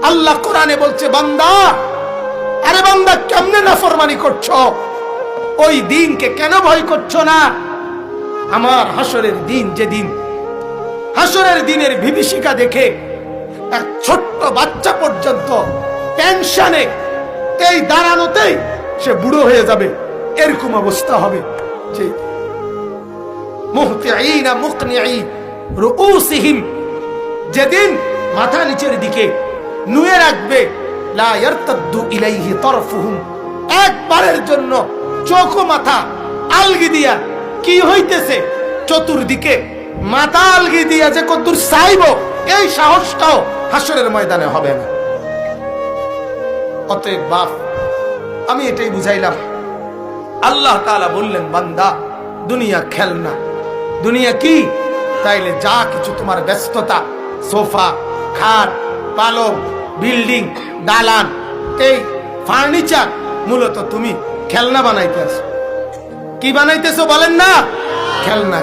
আল্লাহ কোরআনে বলছে, বান্দা, আরে বান্দা, কেমনে নাফরমানি করছো? ওই দিনকে কেন ভয় করছো না? আমার হাসরের দিন, যেদিন হাসরের দিনের বিভীষিকা দেখে এক ছোট্ট বাচ্চা পর্যন্ত টেনশনে এই দাঁড়ানোতেই সে বুড়ো হয়ে যাবে, এরকম অবস্থা হবে। যে মুহতিঈনা মুকনিঈ রুউসিহিম, যেদিন মাথা নিচের দিকে নুয়ে রাখবে, লা ইয়ারতাদ্দু ইলাইহি তারফুহুম, একবারের জন্য চোখ ও মাথা আলগি দিয়া কি হইতেছে চতুর্দিকে মাথা আলগি দিয়া যে কতদূর চাইব, এই সাহসটাও হাসরের ময়দানে হবে না। অতএব বাপ, আমি এটাই বুঝাইলাম। আল্লাহ তাআলা বললেন, বান্দা, দুনিয়া খেলনা। দুনিয়া কি? তাইলে যা কিছু তোমার ব্যস্ততা, সোফা, খাট, পালং, বিল্ডিং, দালান, এই ফার্নিচার, মূলত তুমি খেলনা বানাইতেছো। কি বানাইতেছো বলেন না? খেলনা।